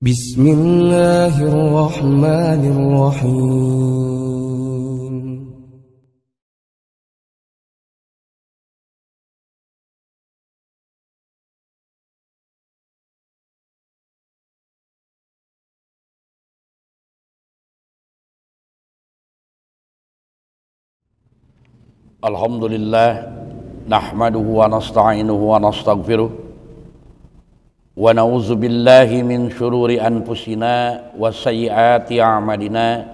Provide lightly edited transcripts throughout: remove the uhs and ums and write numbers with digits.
Bismillahirrahmanirrahim. Alhamdulillah nahmaduhu wa nasta'inuhu wa nastaghfiruh wa na'udzu billahi min syururi anfusina wa sayyiati a'malina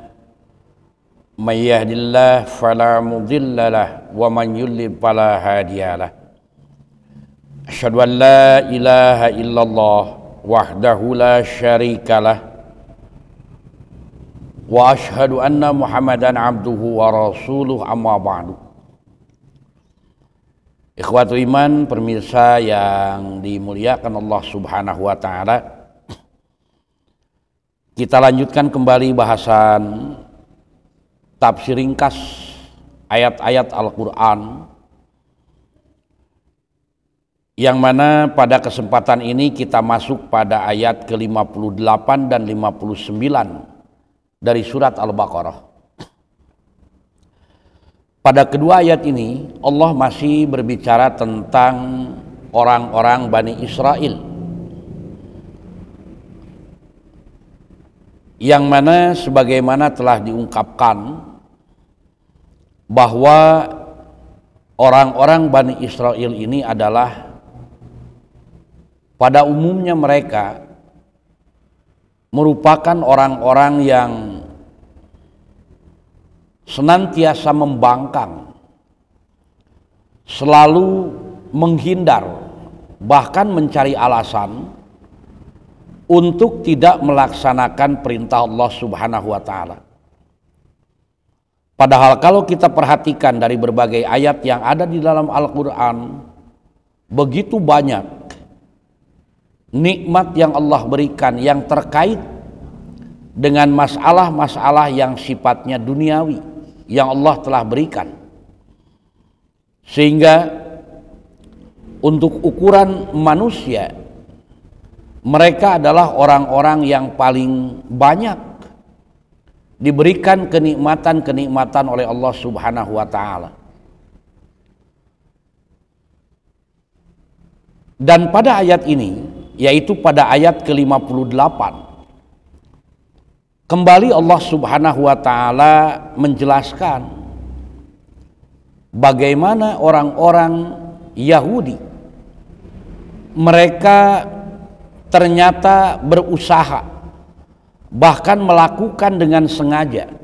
may yahdihillahu fala mudilla lahu wa man yudlil fala hadiyalah. Asyhadu an la ilaha illallah wahdahu la syarikalah wa asyhadu anna Muhammadan abduhu wa rasuluh, amma ba'du. Ikhwatul iman, pemirsa yang dimuliakan Allah Subhanahu wa taala. Kita lanjutkan kembali bahasan tafsir ringkas ayat-ayat Al-Qur'an, yang mana pada kesempatan ini kita masuk pada ayat ke-58 dan 59 dari surat Al-Baqarah. Pada kedua ayat ini Allah masih berbicara tentang orang-orang Bani Israel, yang mana sebagaimana telah diungkapkan bahwa orang-orang Bani Israel ini adalah pada umumnya mereka merupakan orang-orang yang senantiasa membangkang, selalu menghindar, bahkan mencari alasan untuk tidak melaksanakan perintah Allah Subhanahu wa taala. Padahal kalau kita perhatikan dari berbagai ayat yang ada di dalam Al-Qur'an, begitu banyak nikmat yang Allah berikan yang terkait dengan masalah-masalah yang sifatnya duniawi yang Allah telah berikan, sehingga untuk ukuran manusia mereka adalah orang-orang yang paling banyak diberikan kenikmatan-kenikmatan oleh Allah Subhanahu wa taala. Dan pada ayat ini, yaitu pada ayat ke-58, kembali Allah Subhanahu wa taala menjelaskan bagaimana orang-orang Yahudi mereka ternyata berusaha, bahkan melakukan dengan sengaja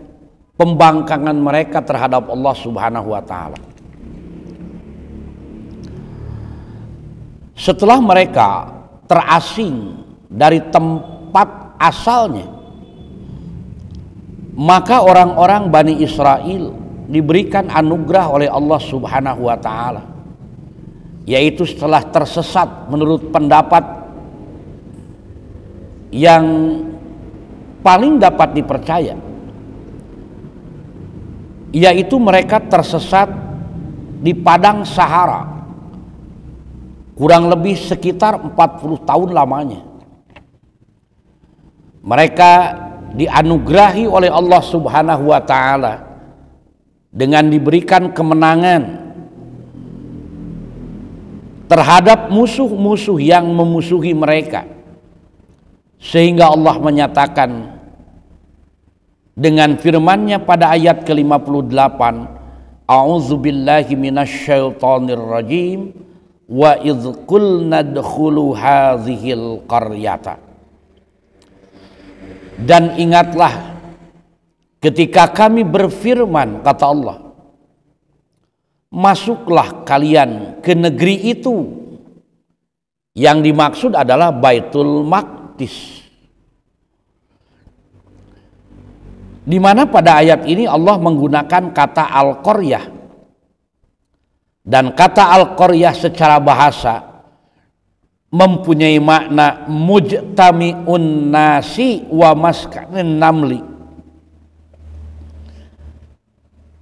pembangkangan mereka terhadap Allah Subhanahu wa taala. Setelah mereka terasing dari tempat asalnya, maka orang-orang Bani Israel diberikan anugerah oleh Allah Subhanahu wa taala, yaitu setelah tersesat menurut pendapat yang paling dapat dipercaya, yaitu mereka tersesat di padang Sahara kurang lebih sekitar 40 tahun lamanya. Mereka dianugerahi oleh Allah Subhanahu wa taala dengan diberikan kemenangan terhadap musuh-musuh yang memusuhi mereka, sehingga Allah menyatakan dengan firman-Nya pada ayat ke-58, a'udzubillahi minasyaitonir rajim wa idz qulna dkhulu hadzihil qaryata. Dan ingatlah ketika kami berfirman, kata Allah, masuklah kalian ke negeri itu. Yang dimaksud adalah Baitul Maqdis, di mana pada ayat ini Allah menggunakan kata Al-Qaryah. Dan kata Al-Qaryah secara bahasa mempunyai makna mujtami'un nasi wa maskanin namli,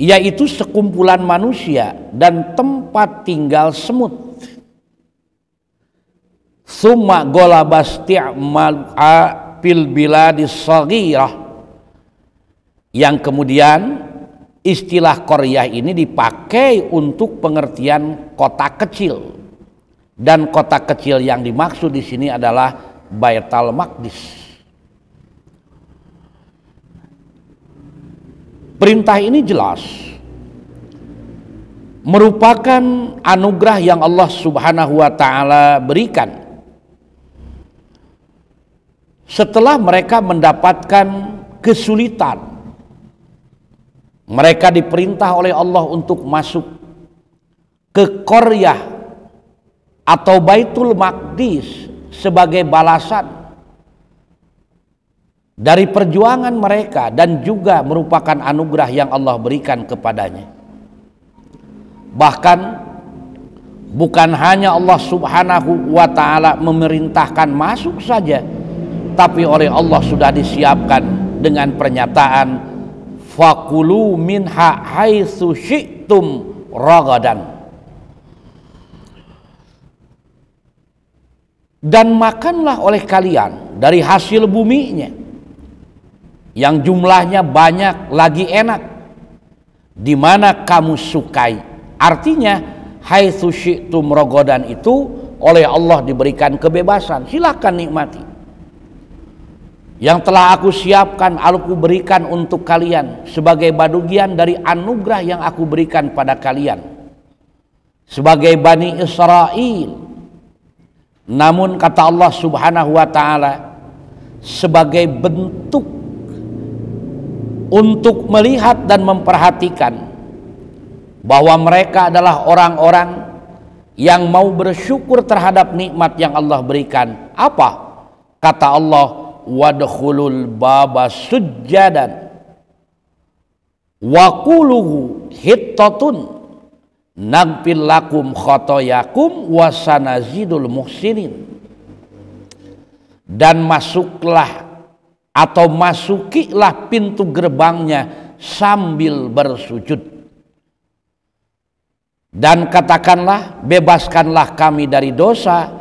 yaitu sekumpulan manusia dan tempat tinggal semut. Summa golabas ti'mal'a fil biladis shaghirah, yang kemudian istilah qaryah ini dipakai untuk pengertian kota kecil, dan kota kecil yang dimaksud di sini adalah Baitul Maqdis. Perintah ini jelas merupakan anugerah yang Allah Subhanahu wa taala berikan setelah mereka mendapatkan kesulitan. Mereka diperintah oleh Allah untuk masuk ke qaryah atau Baitul Maqdis sebagai balasan dari perjuangan mereka, dan juga merupakan anugerah yang Allah berikan kepadanya. Bahkan bukan hanya Allah Subhanahu wa taala memerintahkan masuk saja, tapi oleh Allah sudah disiapkan dengan pernyataan fakulu minha haitsu syi'tum ragadan, dan makanlah oleh kalian dari hasil buminya yang jumlahnya banyak lagi enak, di mana kamu sukai. Artinya haitsu syi'tum ragadan itu oleh Allah diberikan kebebasan, silakan nikmati. Yang telah aku siapkan, aku berikan untuk kalian sebagai bagian dari anugerah yang aku berikan pada kalian sebagai Bani Israel. Namun kata Allah Subhanahu wa taala, sebagai bentuk untuk melihat dan memperhatikan bahwa mereka adalah orang-orang yang mau bersyukur terhadap nikmat yang Allah berikan. Apa? Kata Allah, wadkhulul baba sujjadan wa quluhu hittatun naghfir lakum khotoyakum wa sanazidul muhsinin. Dan masuklah atau masukilah pintu gerbangnya sambil bersujud, dan katakanlah, bebaskanlah kami dari dosa,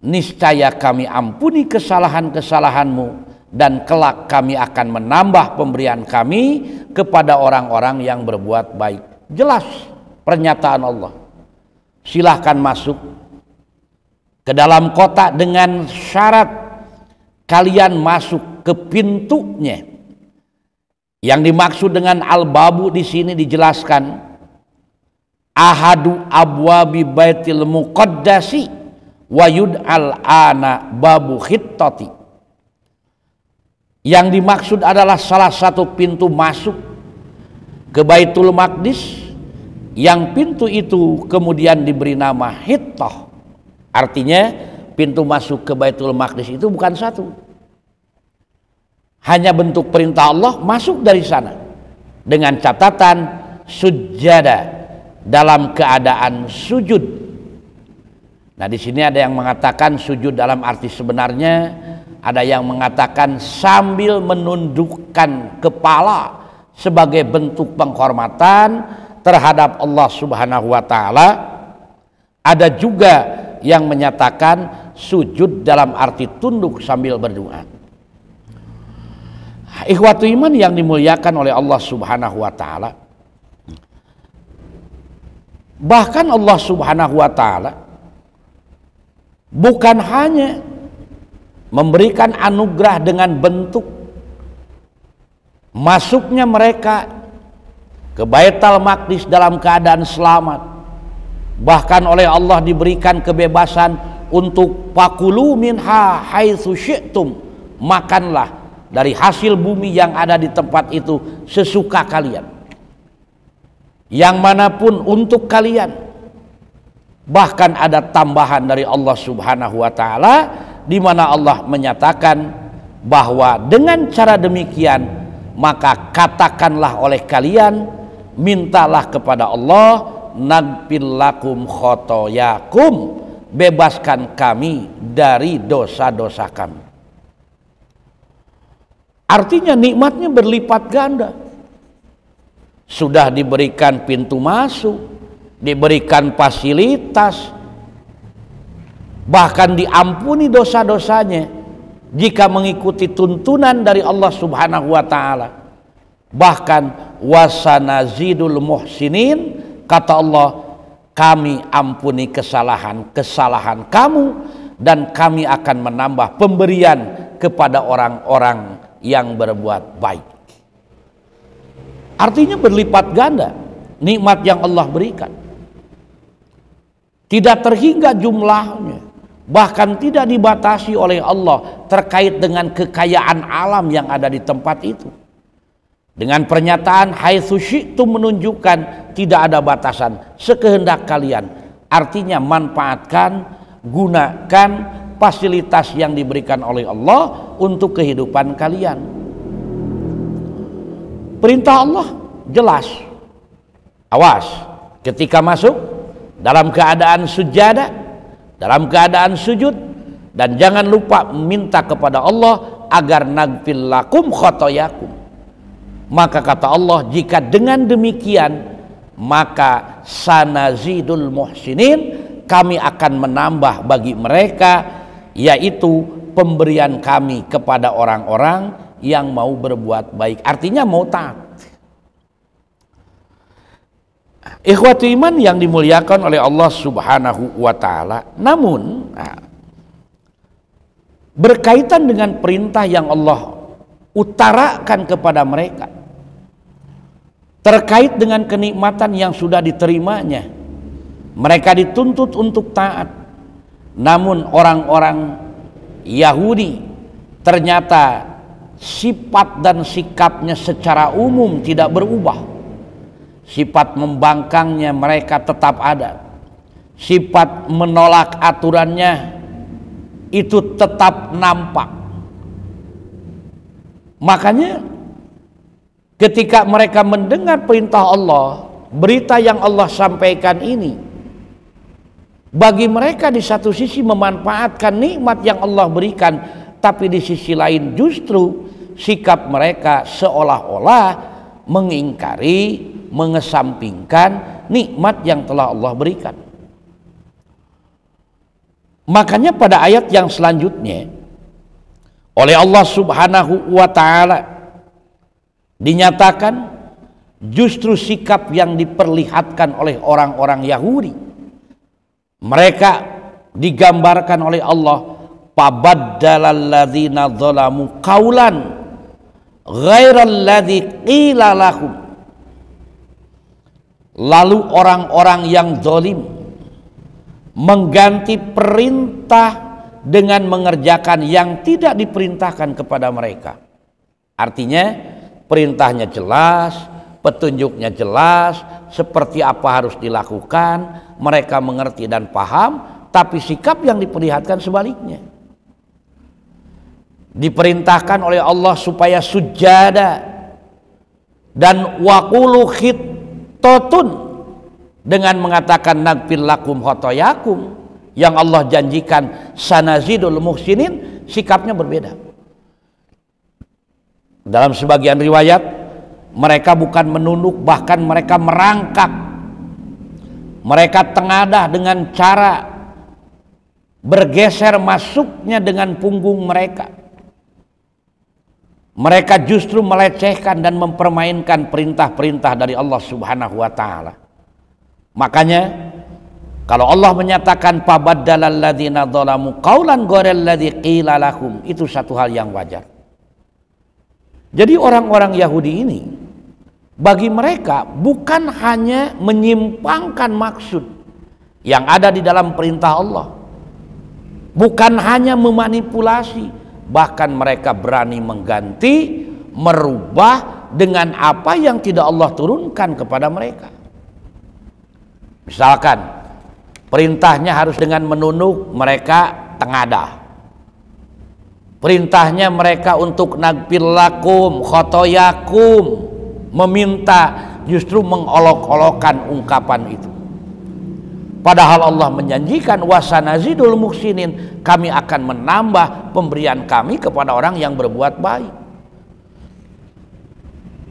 niscaya kami ampuni kesalahan-kesalahanmu, dan kelak kami akan menambah pemberian kami kepada orang-orang yang berbuat baik. Jelas pernyataan Allah. Silahkan masuk ke dalam kota dengan syarat kalian masuk ke pintunya. Yang dimaksud dengan al-babu di sini dijelaskan ahadu abwabi baitil muqaddasi wa yud'al ana babu khittati. Yang dimaksud adalah salah satu pintu masuk ke Baitul Maqdis, yang pintu itu kemudian diberi nama Hittah. Artinya pintu masuk ke Baitul Maqdis itu bukan satu, hanya bentuk perintah Allah masuk dari sana, dengan catatan sujada, dalam keadaan sujud. Nah, di sini ada yang mengatakan sujud dalam arti sebenarnya, ada yang mengatakan sambil menundukkan kepala sebagai bentuk penghormatan terhadap Allah Subhanahu wa taala. Ada juga yang menyatakan sujud dalam arti tunduk sambil berdoa. Ikhwatu iman yang dimuliakan oleh Allah Subhanahu wa taala, bahkan Allah Subhanahu wa taala bukan hanya memberikan anugerah dengan bentuk masuknya mereka ke Baitul Maqdis dalam keadaan selamat, bahkan oleh Allah diberikan kebebasan untuk fakulu minha haitsu syi'tum, makanlah dari hasil bumi yang ada di tempat itu sesuka kalian, yang manapun untuk kalian. Bahkan ada tambahan dari Allah Subhanahu wa taala, di mana Allah menyatakan bahwa dengan cara demikian maka katakanlah oleh kalian, mintalah kepada Allah, naghfir lakum khotoyakum, bebaskan kami dari dosa-dosa kami. Artinya nikmatnya berlipat ganda. Sudah diberikan pintu masuk, diberikan fasilitas, bahkan diampuni dosa-dosanya, jika mengikuti tuntunan dari Allah Subhanahu wa taala. Bahkan wasanazidul muhsinin, kata Allah, kami ampuni kesalahan-kesalahan kamu dan kami akan menambah pemberian kepada orang-orang yang berbuat baik. Artinya berlipat ganda nikmat yang Allah berikan. Tidak terhingga jumlahnya, bahkan tidak dibatasi oleh Allah terkait dengan kekayaan alam yang ada di tempat itu. Dengan pernyataan haitsu syi'tum menunjukkan tidak ada batasan, sekehendak kalian. Artinya manfaatkan, gunakan fasilitas yang diberikan oleh Allah untuk kehidupan kalian. Perintah Allah jelas. Awas ketika masuk dalam keadaan sujada, dalam keadaan sujud, dan jangan lupa minta kepada Allah agar nagfir lakum khotoyakum. Maka kata Allah, jika dengan demikian maka sanazidul muhsinin, kami akan menambah bagi mereka, yaitu pemberian kami kepada orang-orang yang mau berbuat baik. Artinya mau taat. Ikhwatu iman yang dimuliakan oleh Allah Subhanahu wa taala. Namun berkaitan dengan perintah yang Allah utarakan kepada mereka terkait dengan kenikmatan yang sudah diterimanya, mereka dituntut untuk taat. Namun orang-orang Yahudi ternyata sifat dan sikapnya secara umum tidak berubah. Sifat membangkangnya mereka tetap ada. Sifat menolak aturannya itu tetap nampak. Makanya ketika mereka mendengar perintah Allah, berita yang Allah sampaikan ini, bagi mereka di satu sisi memanfaatkan nikmat yang Allah berikan, tapi di sisi lain justru sikap mereka seolah-olah mengingkari, mengesampingkan nikmat yang telah Allah berikan. Makanya pada ayat yang selanjutnya oleh Allah Subhanahu wa taala dinyatakan justru sikap yang diperlihatkan oleh orang-orang Yahudi. Mereka digambarkan oleh Allah, fabaddalal ladzina dzalamu qaulan ghairal ladzi qila lahum. Lalu orang-orang yang zalim mengganti perintah dengan mengerjakan yang tidak diperintahkan kepada mereka. Artinya perintahnya jelas, petunjuknya jelas, seperti apa harus dilakukan, mereka mengerti dan paham, tapi sikap yang diperlihatkan sebaliknya. Diperintahkan oleh Allah supaya sujada dan waqulu khittatun dengan mengatakan nagfir lakum khotoyakum, yang Allah janjikan sanazidul muhsinin, sikapnya berbeda. Dalam sebagian riwayat mereka bukan menunduk, bahkan mereka merangkak. Mereka tengadah dengan cara bergeser masuknya dengan punggung mereka. Mereka justru melecehkan dan mempermainkan perintah-perintah dari Allah Subhanahu wa taala. Makanya kalau Allah menyatakan fabaddalal ladzina dzalamu qaulan ghairal ladzi qila lahum, itu satu hal yang wajar. Jadi orang-orang Yahudi ini, bagi mereka bukan hanya menyimpangkan maksud yang ada di dalam perintah Allah, bukan hanya memanipulasi, bahkan mereka berani mengganti, merubah dengan apa yang tidak Allah turunkan kepada mereka. Misalkan perintahnya harus dengan menunduk, mereka tengadah. Perintahnya mereka untuk nagfir lakum khotoyakum, meminta, justru mengolok-olokkan ungkapan itu. Padahal Allah menjanjikan wasanazidul muhsinin, kami akan menambah pemberian kami kepada orang yang berbuat baik.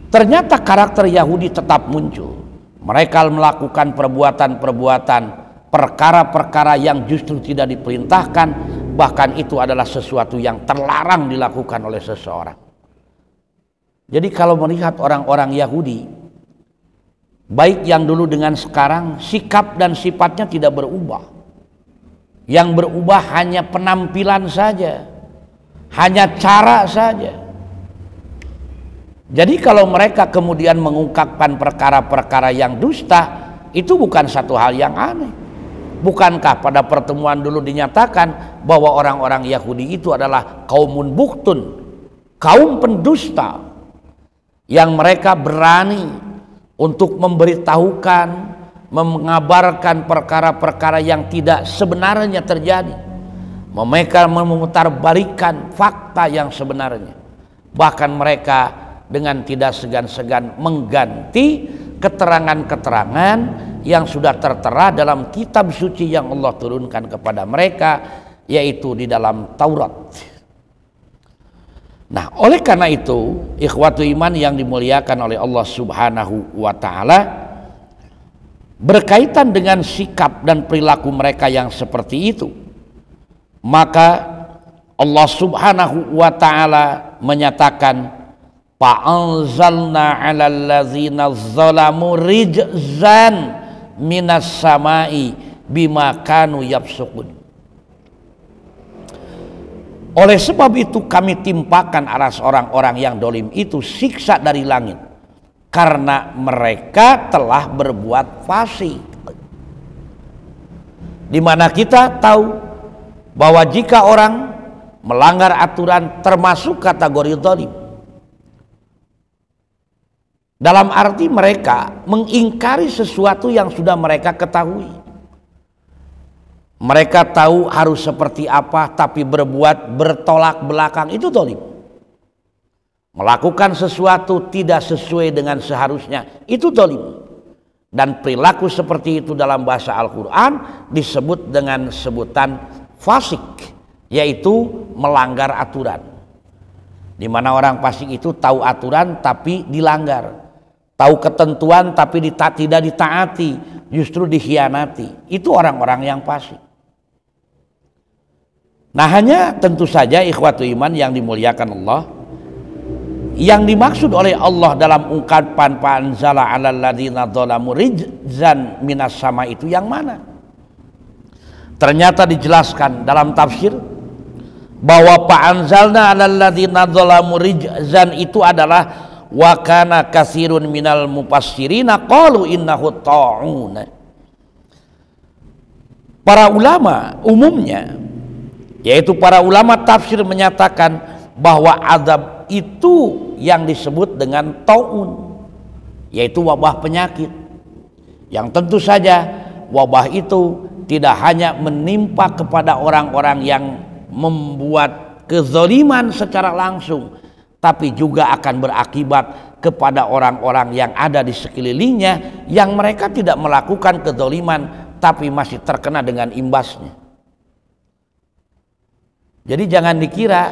Ternyata karakter Yahudi tetap muncul. Mereka melakukan perbuatan-perbuatan, perkara-perkara yang justru tidak diperintahkan, bahkan itu adalah sesuatu yang terlarang dilakukan oleh seseorang. Jadi kalau melihat orang-orang Yahudi, baik yang dulu dengan sekarang, sikap dan sifatnya tidak berubah. Yang berubah hanya penampilan saja, hanya cara saja. Jadi kalau mereka kemudian mengungkapkan perkara-perkara yang dusta, itu bukan satu hal yang aneh. Bukankah pada pertemuan dulu dinyatakan bahwa orang-orang Yahudi itu adalah kaumun buktun, kaum pendusta, yang mereka berani untuk memberitahukan, mengabarkan perkara-perkara yang tidak sebenarnya terjadi, mereka memutarbalikkan fakta yang sebenarnya. Bahkan mereka dengan tidak segan-segan mengganti keterangan-keterangan yang sudah tertera dalam kitab suci yang Allah turunkan kepada mereka, yaitu di dalam Taurat. Nah, oleh karena itu, ikhwatu iman yang dimuliakan oleh Allah Subhanahu wa ta'ala, berkaitan dengan sikap dan perilaku mereka yang seperti itu, maka Allah Subhanahu wa ta'ala menyatakan, fa'anzalna 'alal ladzina zalamu rijzan minas samai bima kanu yafsukun. Oleh sebab itu kami timpakan atas orang-orang yang dolim itu siksa dari langit, karena mereka telah berbuat fasik. Di mana kita tahu bahwa jika orang melanggar aturan termasuk kategori dolim, dalam arti mereka mengingkari sesuatu yang sudah mereka ketahui. Mereka tahu harus seperti apa, tapi berbuat bertolak belakang, itu dolim. Melakukan sesuatu tidak sesuai dengan seharusnya, itu dolim. Dan perilaku seperti itu dalam bahasa Al-Quran disebut dengan sebutan fasik, yaitu melanggar aturan. Di mana orang fasik itu tahu aturan tapi dilanggar, tahu ketentuan tapi tidak ditaati, justru dikhianati. Itu orang-orang yang fasik. Nah, hanya tentu saja ikhwatu iman yang dimuliakan Allah, yang dimaksud oleh Allah dalam ungkapan fa'anzala 'alal ladzina dzalamu rijzan minas sama itu yang mana? Ternyata dijelaskan dalam tafsir bahwa fa'anzalna 'alal ladzina dzalamu rijzan itu adalah wa kana katsirun minal mufassirina qalu innahu ta'un. Para ulama umumnya, yaitu para ulama tafsir, menyatakan bahwa azab itu yang disebut dengan ta'un, yaitu wabah penyakit, yang tentu saja wabah itu tidak hanya menimpa kepada orang-orang yang membuat kezaliman secara langsung, tapi juga akan berakibat kepada orang-orang yang ada di sekelilingnya yang mereka tidak melakukan kezaliman tapi masih terkena dengan imbasnya. Jadi jangan dikira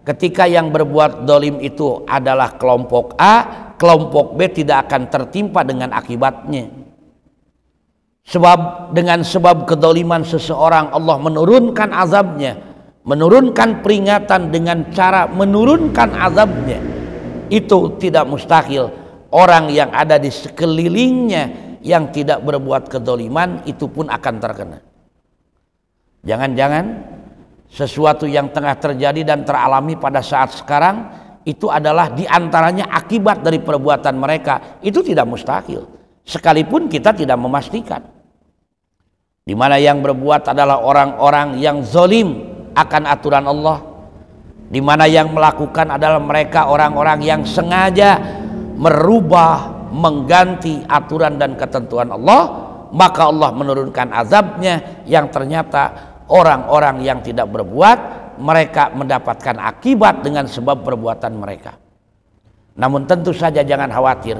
ketika yang berbuat dolim itu adalah kelompok A, kelompok B tidak akan tertimpa dengan akibatnya. Sebab dengan sebab kedoliman seseorang Allah menurunkan azabnya, menurunkan peringatan dengan cara menurunkan azabnya. Itu tidak mustahil orang yang ada di sekelilingnya yang tidak berbuat kedoliman itu pun akan terkena. Jangan-jangan sesuatu yang tengah terjadi dan teralami pada saat sekarang itu adalah diantaranya akibat dari perbuatan mereka. Itu tidak mustahil, sekalipun kita tidak memastikan. Di mana yang berbuat adalah orang-orang yang zalim akan aturan Allah, di mana yang melakukan adalah mereka orang-orang yang sengaja merubah, mengganti aturan dan ketentuan Allah, maka Allah menurunkan azabnya yang ternyata orang-orang yang tidak berbuat, mereka mendapatkan akibat dengan sebab perbuatan mereka. Namun tentu saja jangan khawatir,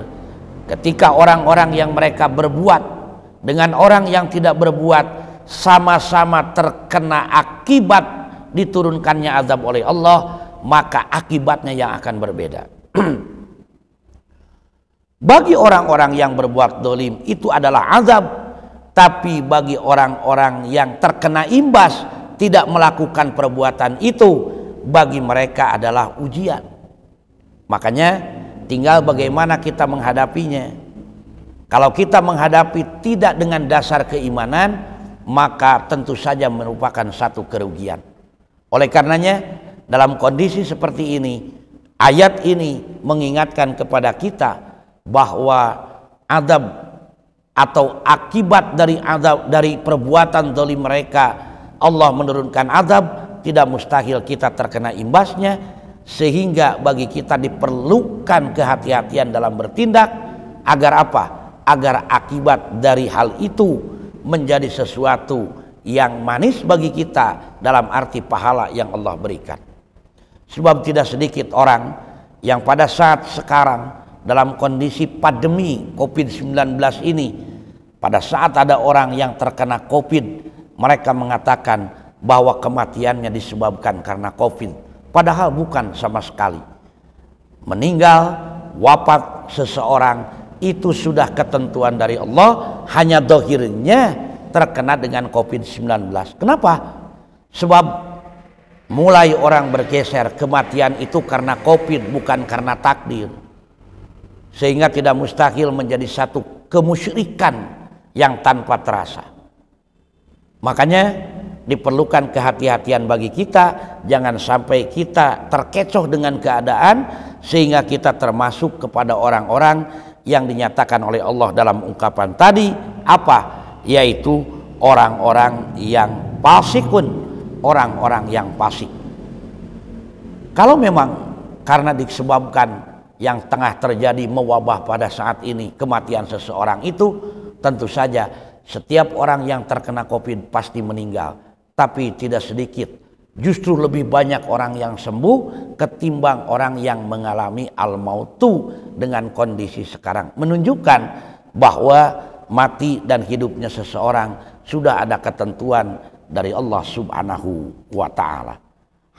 ketika orang-orang yang mereka berbuat dengan orang yang tidak berbuat sama-sama terkena akibat diturunkannya azab oleh Allah, maka akibatnya yang akan berbeda. Bagi orang-orang yang berbuat dolim itu adalah azab, tapi bagi orang-orang yang terkena imbas tidak melakukan perbuatan itu bagi mereka adalah ujian. Makanya tinggal bagaimana kita menghadapinya. Kalau kita menghadapi tidak dengan dasar keimanan, maka tentu saja merupakan satu kerugian. Oleh karenanya, dalam kondisi seperti ini, ayat ini mengingatkan kepada kita bahwa azab atau akibat dari perbuatan zalim mereka, Allah menurunkan azab, tidak mustahil kita terkena imbasnya, sehingga bagi kita diperlukan kehati-hatian dalam bertindak agar apa? Agar akibat dari hal itu menjadi sesuatu yang manis bagi kita dalam arti pahala yang Allah berikan. Sebab tidak sedikit orang yang pada saat sekarang dalam kondisi pandemi COVID-19 ini, pada saat ada orang yang terkena COVID, mereka mengatakan bahwa kematiannya disebabkan karena COVID, padahal bukan sama sekali. Meninggal, wafat seseorang itu sudah ketentuan dari Allah, hanya dohirnya terkena dengan COVID-19. Kenapa? Sebab mulai orang bergeser, kematian itu karena COVID, bukan karena takdir. Sehingga tidak mustahil menjadi satu kemusyrikan yang tanpa terasa. Makanya diperlukan kehati-hatian bagi kita, jangan sampai kita terkecoh dengan keadaan sehingga kita termasuk kepada orang-orang yang dinyatakan oleh Allah dalam ungkapan tadi, apa? Yaitu orang-orang yang fasikun, orang-orang yang fasik. Kalau memang karena disebabkan yang tengah terjadi mewabah pada saat ini, kematian seseorang itu, tentu saja setiap orang yang terkena COVID pasti meninggal. Tapi tidak sedikit, justru lebih banyak orang yang sembuh ketimbang orang yang mengalami al-mautu dengan kondisi sekarang. Menunjukkan bahwa mati dan hidupnya seseorang sudah ada ketentuan dari Allah Subhanahu wa ta'ala.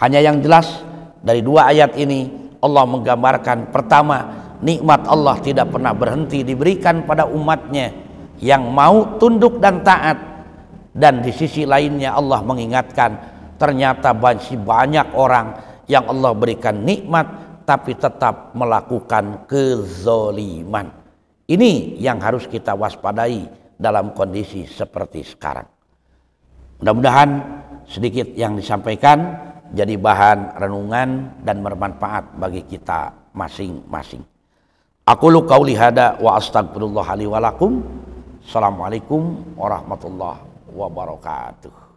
Hanya yang jelas dari dua ayat ini Allah menggambarkan, pertama, nikmat Allah tidak pernah berhenti diberikan pada umatnya yang mau tunduk dan taat. Dan di sisi lainnya Allah mengingatkan, ternyata masih banyak orang yang Allah berikan nikmat tapi tetap melakukan kezoliman. Ini yang harus kita waspadai dalam kondisi seperti sekarang. Mudah-mudahan sedikit yang disampaikan jadi bahan renungan dan bermanfaat bagi kita masing-masing. Aqulu qauli hada wa astagfirullah li wa lakum. Assalamualaikum warahmatullahi wabarakatuh.